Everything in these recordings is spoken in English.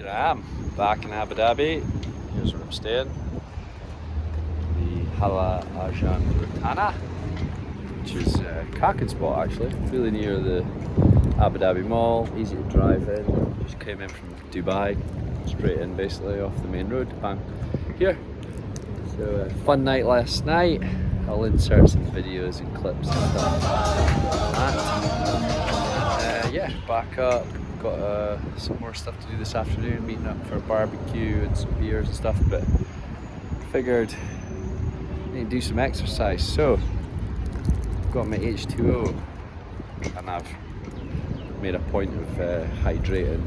Here I am, back in Abu Dhabi. Here's where I'm staying. The Hala Ajan Rotana, which is a cracking spot actually, really near the Abu Dhabi Mall, easy to drive in. Just came in from Dubai, straight in basically off the main road, bang, here. So a fun night last night. I'll insert some videos and clips and stuff like that. Yeah, back up. Got some more stuff to do this afternoon, meeting up for a barbecue and some beers and stuff, but figured I need to do some exercise. So got my H2O and I've made a point of hydrating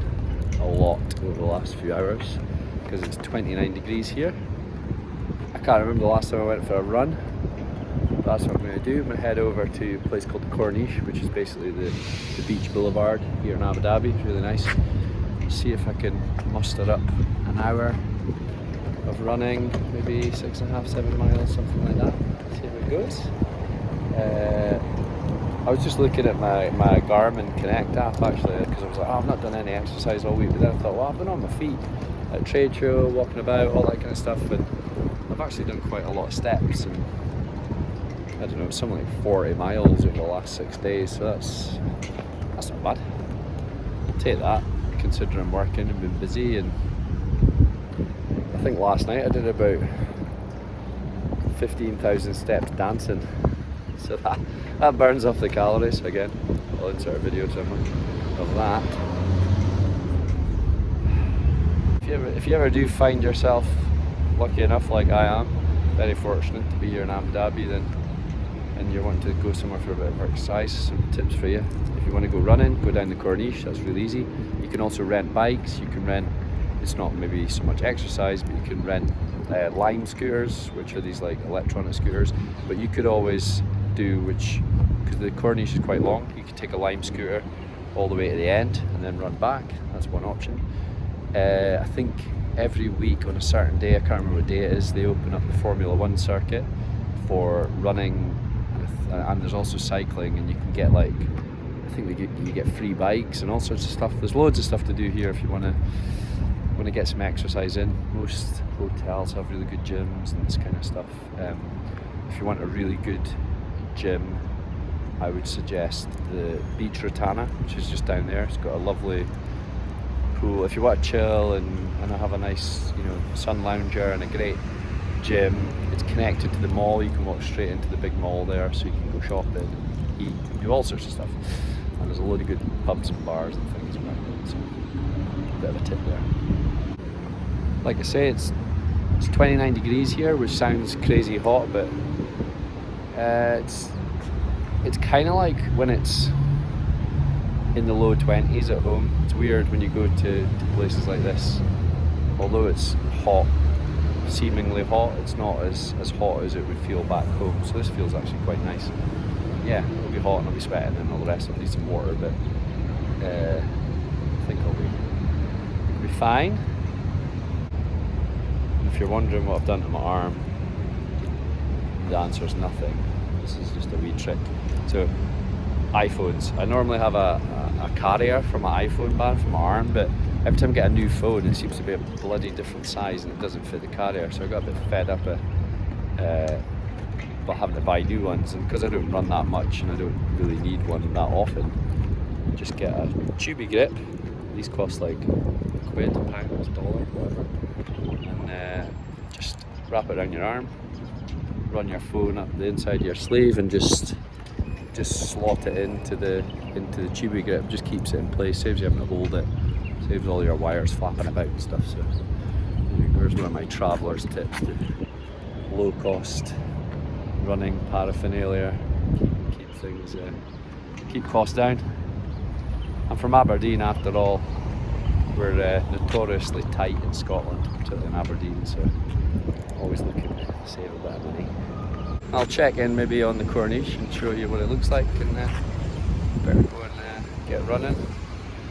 a lot over the last few hours because it's 29 degrees here. I can't remember the last time I went for a run. That's what I'm going to do. I'm going to head over to a place called the Corniche, which is basically the beach boulevard here in Abu Dhabi. It's really nice. See if I can muster up an hour of running, maybe 6.5, 7 miles, something like that. See how it goes. I was just looking at my Garmin Connect app actually, because I was like, oh, I've not done any exercise all week, but then I thought, well, I've been on my feet at trade show, walking about, all that kind of stuff, and I've actually done quite a lot of steps, and I don't know, something like 40 miles over the last 6 days, so that's not bad. I'll take that, considering I'm working and been busy, and I think last night I did about 15,000 steps dancing, so that burns off the calories. Again, I'll insert a video somewhere of that. If you ever do find yourself lucky enough, like I am, very fortunate to be here in Abu Dhabi, and you want to go somewhere for a bit of exercise, some tips for you. If you want to go running, go down the Corniche, that's really easy. You can also rent bikes. You can rent, it's not maybe so much exercise, but you can rent Lime scooters, which are these like electronic scooters. But you could always do, because the Corniche is quite long, you could take a Lime scooter all the way to the end and then run back. That's one option. I think every week on a certain day, I can't remember what day it is, they open up the Formula 1 circuit for running, and there's also cycling, and you can get like, I think you get free bikes and all sorts of stuff. There's loads of stuff to do here if you want to get some exercise in. Most hotels have really good gyms and this kind of stuff. If you want a really good gym, I would suggest the Beach Rotana, which is just down there. It's got a lovely pool. If you want to chill and have a nice, sun lounger and a great gym, it's connected to the mall. You can walk straight into the big mall there, so you can go shopping, eat, do all sorts of stuff. And there's a load of good pubs and bars and things around it, so a bit of a tip there. Like I say, it's 29 degrees here, which sounds crazy hot, but it's kind of like when it's in the low 20s at home. It's weird when you go to places like this. Although it's hot, seemingly hot, it's not as hot as it would feel back home. So this feels actually quite nice. Yeah, it'll be hot and I'll be sweating and all the rest. I'll need some water, but I think I'll be fine. And if you're wondering what I've done to my arm, the answer is nothing. This is just a wee trick. So iPhones, I normally have a carrier for my iPhone band for my arm, but every time I get a new phone, it seems to be a bloody different size and it doesn't fit the carrier. So I got a bit fed up about having to buy new ones, and because I don't run that much and I don't really need one that often, just get a tubey grip. These cost like £1, £1, $1, whatever, and just wrap it around your arm, run your phone up the inside of your sleeve, and just slot it into the tubey grip. Just keeps it in place, saves you having to hold it, saves all your wires flapping about and stuff. So there's one of my traveller's tips to low cost running paraphernalia, keep things, keep costs down. I'm from Aberdeen after all. We're notoriously tight in Scotland, particularly in Aberdeen, so always looking to save a bit of money. I'll check in maybe on the Corniche and show you what it looks like, and better go and get running.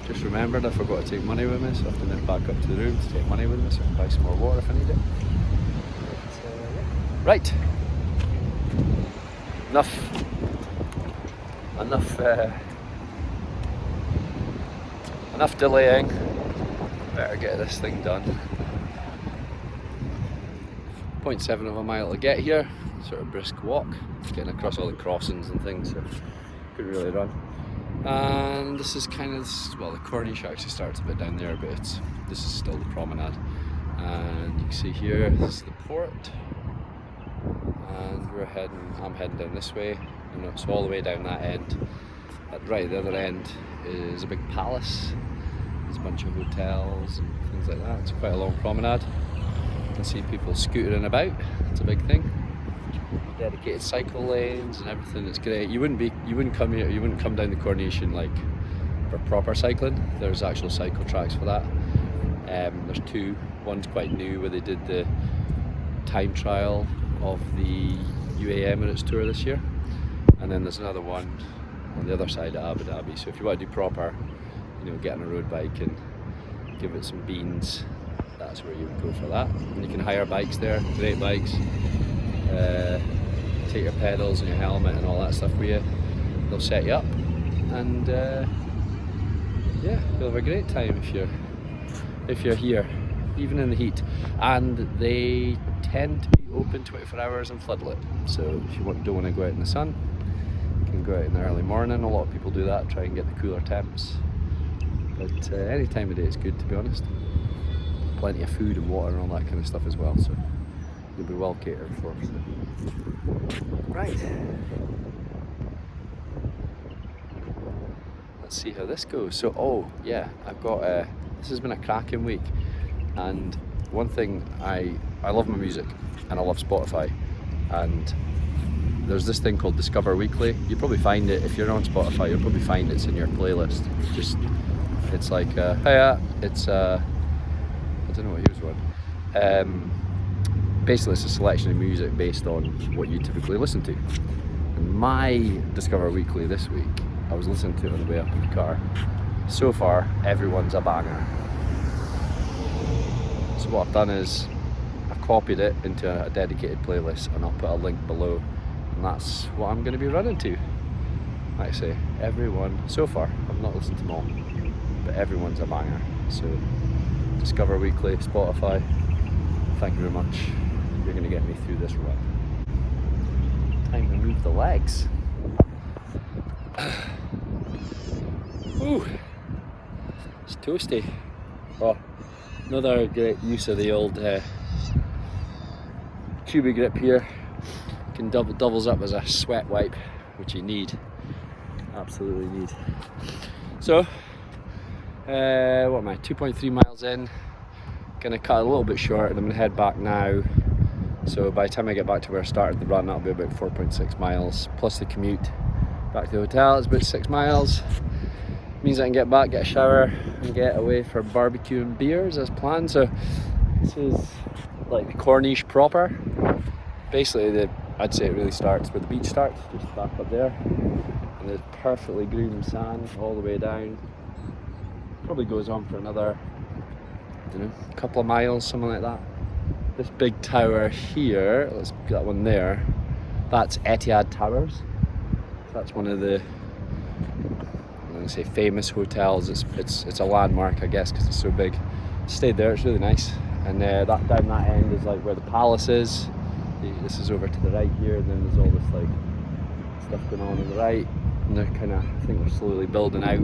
Just remembered I forgot to take money with me, so I have to nip back up to the room to take money with me so I can buy some more water if I need it. But, yeah. Right. Enough delaying. Better get this thing done. 0.7 of a mile to get here, sort of brisk walk, getting across all the crossings and things, so couldn't really run. And this is kind of, well, the Corniche actually starts a bit down there, but this is still the promenade. And you can see here, this is the port, and I'm heading down this way, and so all the way down that end. Right at the other end is a big palace. There's a bunch of hotels and things like that. It's quite a long promenade. You can see people scootering about. It's a big thing. Dedicated cycle lanes and everything. It's great. You wouldn't come here. You wouldn't come down the Coronation like for proper cycling. There's actual cycle tracks for that. There's two. One's quite new, where they did the time trial of the UAE Emirates tour this year, and then there's another one on the other side of Abu Dhabi. So if you want to do proper, get on a road bike and give it some beans, that's where you would go for that. And you can hire bikes there, great bikes. Take your pedals and your helmet and all that stuff with you. They'll set you up, and yeah, you'll have a great time if you're here, even in the heat. And they tend to be open 24 hours and floodlit. So if you don't want to go out in the sun, you can go out in the early morning. A lot of people do that, try and get the cooler temps. But any time of day is good, to be honest. Plenty of food and water and all that kind of stuff as well, so you'll be well catered for. Right. Let's see how this goes. So, oh yeah, I've got this has been a cracking week, and one thing, I love my music and I love Spotify, and there's this thing called Discover Weekly. You probably find it if you're on Spotify. You'll probably find it's in your playlist. It's like it's I don't know what he was on. Basically, it's a selection of music based on what you typically listen to. And my Discover Weekly this week, I was listening to it on the way up in the car. So far, everyone's a banger. So what I've done is I've copied it into a dedicated playlist, and I'll put a link below, and that's what I'm going to be running to. Like I say, everyone so far, I've not listened to them all, but everyone's a banger. So Discover Weekly, Spotify, thank you very much. You're going to get me through this run. Time to move the legs. Ooh, it's toasty. Oh, another great use of the old tubey grip here. Can doubles up as a sweat wipe, which you need, absolutely need. So, what am I? 2.3 miles in. Gonna cut a little bit short, and I'm gonna head back now. So by the time I get back to where I started the run, that'll be about 4.6 miles plus the commute back to the hotel. It's about 6 miles. Means I can get back, get a shower, and get away for barbecue and beers as planned. So this is like the Corniche proper. Basically, I'd say it really starts where the beach starts, just back up there, and there's perfectly groomed sand all the way down. Probably goes on for another, I don't know, a couple of miles, something like that. This big tower here, let's put that one there, that's Etihad Towers. So that's one of the, I'm going to say, famous hotels. It's a landmark, I guess, because it's so big. Stayed there, it's really nice. And that down that end is like where the palace is. This is over to the right here, and then there's all this like stuff going on the right. And they're kind of, I think they're slowly building out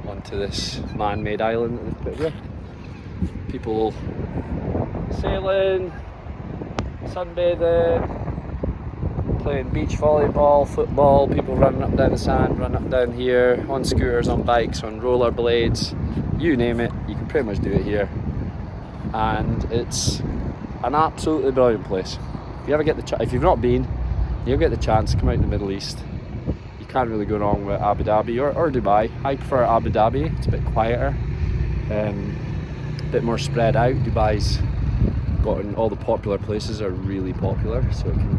onto this man-made island that they've put here. People sailing, sunbathing, playing beach volleyball, football, people running up down the sand, running up down here, on scooters, on bikes, on roller blades, you name it, you can pretty much do it here. And it's an absolutely brilliant place. If you ever get the if you've not been, you'll get the chance to come out in the Middle East. You can't really go wrong with Abu Dhabi or Dubai. I prefer Abu Dhabi, it's a bit quieter, a bit more spread out. Dubai's gotten, all the popular places are really popular, so it can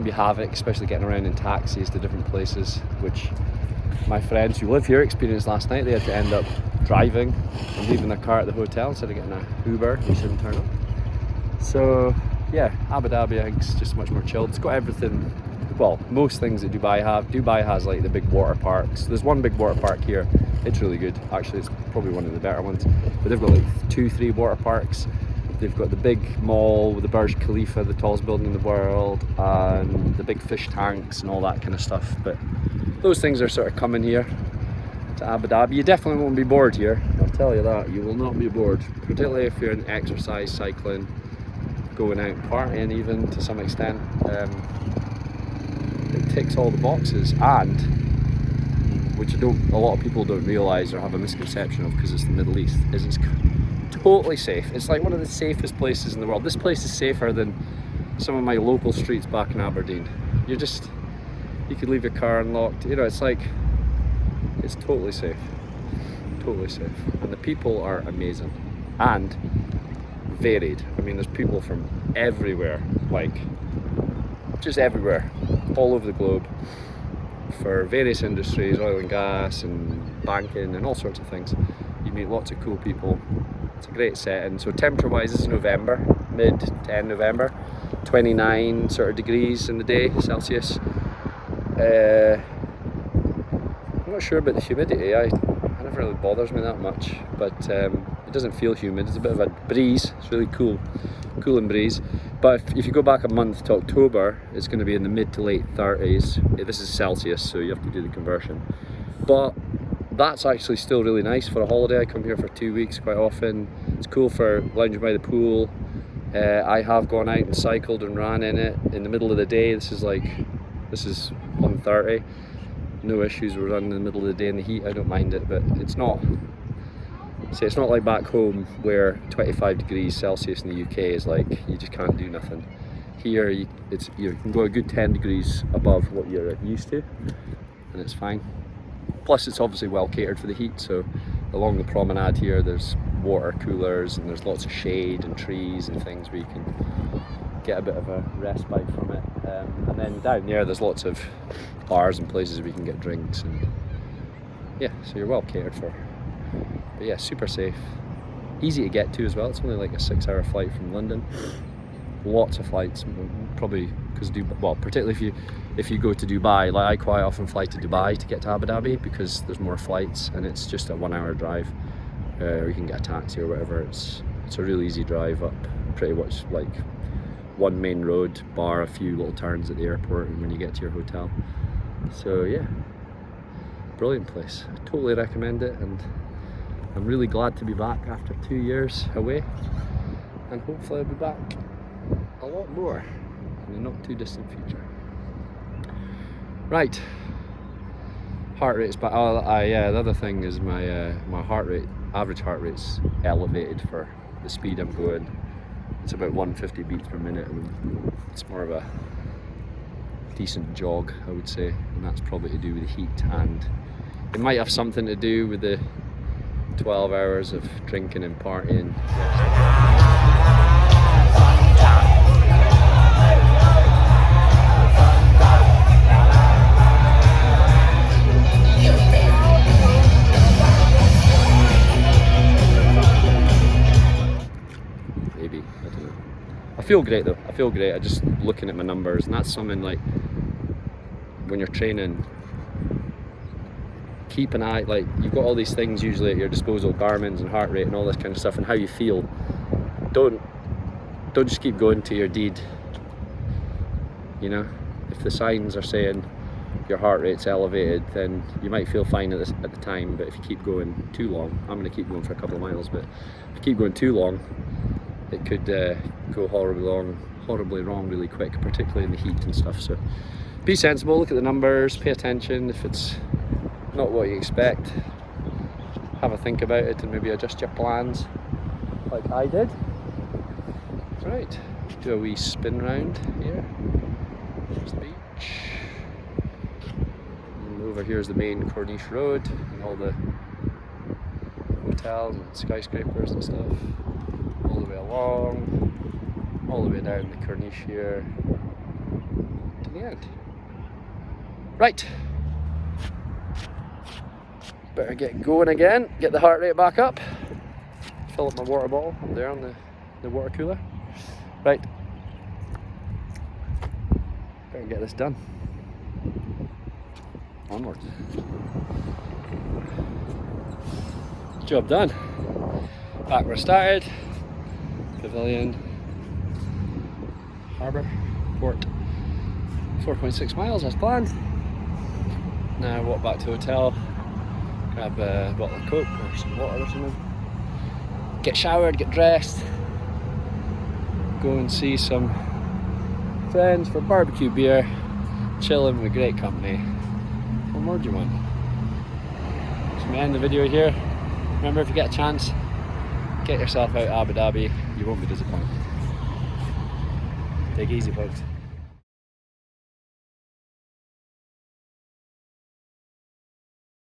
be havoc, especially getting around in taxis to different places, which my friends who live here experienced last night. They had to end up driving and leaving their car at the hotel instead of getting an Uber who shouldn't turn up. So yeah, Abu Dhabi I think is just much more chilled. It's got everything well, most things that Dubai have. Dubai has like the big water parks. There's one big water park here. It's really good. Actually, it's probably one of the better ones. But they've got like 2-3 water parks. They've got the big mall with the Burj Khalifa, the tallest building in the world, and the big fish tanks and all that kind of stuff. But those things are sort of coming here to Abu Dhabi. You definitely won't be bored here. I'll tell you that. You will not be bored, particularly if you're in exercise, cycling, going out partying even to some extent. It ticks all the boxes, and which a lot of people don't realise or have a misconception of because it's the Middle East, is it's totally safe. It's like one of the safest places in the world. This place is safer than some of my local streets back in Aberdeen. You could leave your car unlocked. You know, it's like, it's totally safe. Totally safe. And the people are amazing. And varied. I mean, there's people from everywhere, like just everywhere, all over the globe, for various industries, oil and gas and banking and all sorts of things. You meet lots of cool people. It's a great setting. So temperature wise, it's November, mid to end November, 29 sort of degrees in the day, Celsius. I'm not sure about the humidity. It never really bothers me that much, but it doesn't feel humid. It's a bit of a breeze. It's really cool and breeze. But if you go back a month to October, it's going to be in the mid to late 30s. This is Celsius, so you have to do the conversion. But that's actually still really nice for a holiday. I come here for 2 weeks quite often. It's cool for lounging by the pool. I have gone out and cycled and ran in it in the middle of the day. This is 1:30. No issues with running in the middle of the day in the heat. I don't mind it, but it's not like back home where 25 degrees Celsius in the UK is like you just can't do nothing. Here you can go a good 10 degrees above what you're used to, and it's fine. Plus it's obviously well catered for the heat, so along the promenade here there's water coolers and there's lots of shade and trees and things where you can get a bit of a respite from it. And then down there there's lots of bars and places where you can get drinks, and yeah, so you're well catered for. But yeah, super safe, easy to get to as well. It's only like a 6-hour flight from London. Lots of flights, probably because particularly if you go to Dubai, like I quite often fly to Dubai to get to Abu Dhabi because there's more flights and it's just a 1-hour drive, or you can get a taxi or whatever. It's a really easy drive up, pretty much like one main road bar a few little turns at the airport and when you get to your hotel. So yeah, brilliant place. I totally recommend it, and I'm really glad to be back after 2 years away, and hopefully I'll be back a lot more in the not too distant future. Right, heart rate's back. The other thing is my heart rate, average heart rate's elevated for the speed I'm going. It's about 150 beats per minute, and it's more of a decent jog, I would say, and that's probably to do with the heat, and it might have something to do with the 12 hours of drinking and partying. Maybe, I don't know. I feel great though. I feel great. I just looking at my numbers, and that's something like when you're training, keep an eye, like you've got all these things usually at your disposal, Garmin's and heart rate and all this kind of stuff, and how you feel. Don't just keep going to your deed. You know, if the signs are saying your heart rate's elevated, then you might feel fine at the time, but if you keep going too long, I'm going to keep going for a couple of miles, but if you keep going too long, it could go horribly wrong really quick, particularly in the heat and stuff. So be sensible, look at the numbers, pay attention. If it's not what you expect, have a think about it and maybe adjust your plans like I did. Right, do a wee spin round here. There's the beach, and over here is the main Corniche Road and all the hotels and skyscrapers and stuff, all the way along, all the way down the Corniche here to the end. Right, better get going again, get the heart rate back up, fill up my water bottle up there on the water cooler. Right, better get this done. onwards. Job done. Back where I started. Pavilion, harbour, port. 4.6 miles as planned. Now walk back to the hotel, grab a bottle of Coke or some water or something. Get showered, get dressed. Go and see some friends for barbecue beer. Chilling with great company. What more do you want? So I'm going to end the video here. Remember, if you get a chance, get yourself out Abu Dhabi. You won't be disappointed. Take it easy, folks.